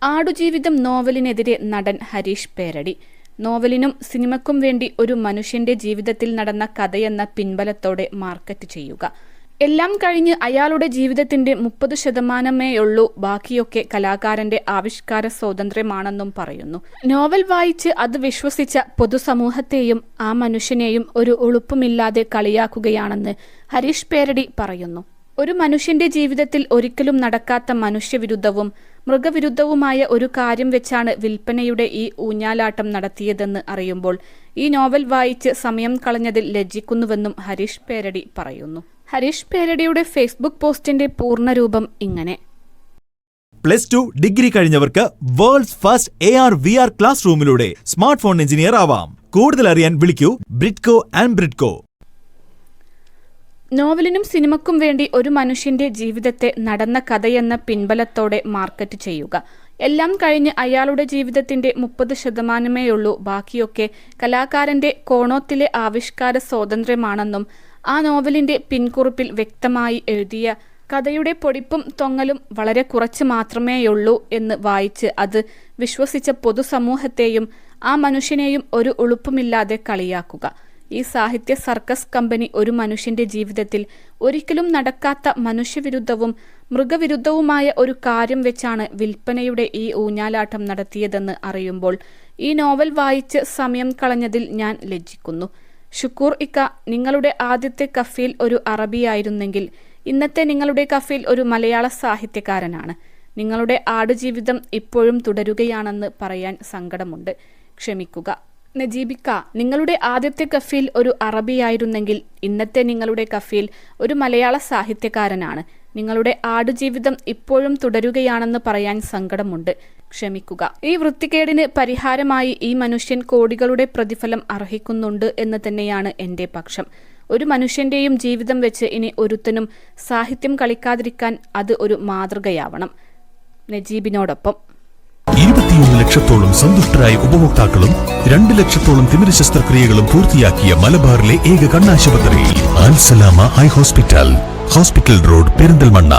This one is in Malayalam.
ആടുജീവിതം നോവലിനെതിരെ നടൻ ഹരീഷ് പേരടി. നോവലിനും സിനിമയ്ക്കും വേണ്ടി ഒരു മനുഷ്യന്റെ ജീവിതത്തിൽ നടന്ന കഥയെന്ന പിൻബലത്തോടെ മാർക്കറ്റ് ചെയ്യുക. എല്ലാം കഴിഞ്ഞ് അയാളുടെ ജീവിതത്തിന്റെ 30%ഉള്ളൂ, ബാക്കിയൊക്കെ കലാകാരന്റെ ആവിഷ്കാര സ്വാതന്ത്ര്യമാണെന്നും പറയുന്നു. നോവൽ വായിച്ച് അത് വിശ്വസിച്ച പൊതുസമൂഹത്തെയും ആ മനുഷ്യനെയും ഒരു ഉളുപ്പുമില്ലാതെ കളിയാക്കുകയാണെന്ന് ഹരീഷ് പേരടി പറയുന്നു. ഒരു മനുഷ്യന്റെ ജീവിതത്തിൽ ഒരിക്കലും നടക്കാത്ത മനുഷ്യവിരുദ്ധവും മൃഗവിരുദ്ധവുമായ ഒരു കാര്യം വെച്ചാണ് വിൽപ്പനയുടെ ഈ ഊഞ്ഞാലാട്ടം നടത്തിയതെന്ന് അറിയുമ്പോൾ ഈ നോവൽ വായിച്ച് സമയം കളഞ്ഞതിൽ ലജ്ജിക്കുന്നുവെന്നും ഹരീഷ് പേരടി പറയുന്നു. ഹരീഷ് പേരടിയുടെ ഫേസ്ബുക്ക് പോസ്റ്റിന്റെ പൂർണ്ണരൂപം ഇങ്ങനെ: +2 ഡിഗ്രി കഴിഞ്ഞവർക്ക് വേൾഡ്സ് ഫസ്റ്റ് AR/VR ക്ലാസ് റൂമിലൂടെ സ്മാർട്ട് ഫോൺ എഞ്ചിനീയർ ആവാം. കൂടുതൽ അറിയാൻ വിളിക്കൂ ബ്രിഡ്കോ ആൻഡ് ബ്രിഡ്കോ. നോവലിനും സിനിമയ്ക്കും വേണ്ടി ഒരു മനുഷ്യന്റെ ജീവിതത്തെ നടന്ന കഥയെന്ന പിൻബലത്തോടെ മാർക്കറ്റ് ചെയ്യുക. എല്ലാം കഴിഞ്ഞ് അയാളുടെ ജീവിതത്തിന്റെ 30%ഉള്ളൂ, ബാക്കിയൊക്കെ കലാകാരന്റെ കോണത്തിലെ ആവിഷ്കാര സ്വാതന്ത്ര്യമാണെന്നും ആ നോവലിന്റെ പിൻകുറിപ്പിൽ വ്യക്തമായി എഴുതിയ കഥയുടെ പൊടിപ്പും തൊങ്ങലും വളരെ കുറച്ച് മാത്രമേയുള്ളൂ എന്ന് വായിച്ച് അത് വിശ്വസിച്ച പൊതുസമൂഹത്തെയും ആ മനുഷ്യനെയും ഒരു ഉളുപ്പുമില്ലാതെ കളിയാക്കുക. ഈ സാഹിത്യ സർക്കസ് കമ്പനി ഒരു മനുഷ്യന്റെ ജീവിതത്തിൽ ഒരിക്കലും നടക്കാത്ത മനുഷ്യവിരുദ്ധവും മൃഗവിരുദ്ധവുമായ ഒരു കാര്യം വെച്ചാണ് വിൽപ്പനയുടെ ഈ ഊഞ്ഞാലാട്ടം നടത്തിയതെന്ന് അറിയുമ്പോൾ ഈ നോവൽ വായിച്ച് സമയം കളഞ്ഞതിൽ ഞാൻ ലജ്ജിക്കുന്നു. ഷുക്കൂർ ഇക്ക, നിങ്ങളുടെ ആദ്യത്തെ കഫീൽ ഒരു അറബിയായിരുന്നെങ്കിൽ ഇന്നത്തെ നിങ്ങളുടെ കഫീൽ ഒരു മലയാള സാഹിത്യകാരനാണ്. നിങ്ങളുടെ ആടുജീവിതം ഇപ്പോഴും തുടരുകയാണെന്ന് പറയാൻ സങ്കടമുണ്ട്, ക്ഷമിക്കുക. നജീബിക്ക, നിങ്ങളുടെ ആദ്യത്തെ കഫീൽ ഒരു അറബിയായിരുന്നെങ്കിൽ ഇന്നത്തെ നിങ്ങളുടെ കഫീൽ ഒരു മലയാള സാഹിത്യകാരനാണ്. നിങ്ങളുടെ ആടുജീവിതം ഇപ്പോഴും തുടരുകയാണെന്ന് പറയാൻ സങ്കടമുണ്ട്, ക്ഷമിക്കുക. ഈ വൃത്തികേടിന് പരിഹാരമായി ഈ മനുഷ്യൻ കോടികളുടെ പ്രതിഫലം അർഹിക്കുന്നുണ്ട് എന്ന് തന്നെയാണ് എൻ്റെ പക്ഷം. ഒരു മനുഷ്യന്റെയും ജീവിതം വെച്ച് ഇനി ഒരുത്തനും സാഹിത്യം കളിക്കാതിരിക്കാൻ അത് ഒരു മാതൃകയാവണം. നജീബിനോടൊപ്പം 21 ലക്ഷത്തോളം സന്തുഷ്ടരായ ഉപഭോക്താക്കളും 2 ലക്ഷത്തോളം തിമിര ശസ്ത്രക്രിയകളും പൂർത്തിയാക്കിയ മലബാറിലെ ഏക കണ്ണാശുപത്രി അൽ സലാമ ഹൈ ഹോസ്പിറ്റൽ റോഡ്, പെരിന്തൽമണ്ണ.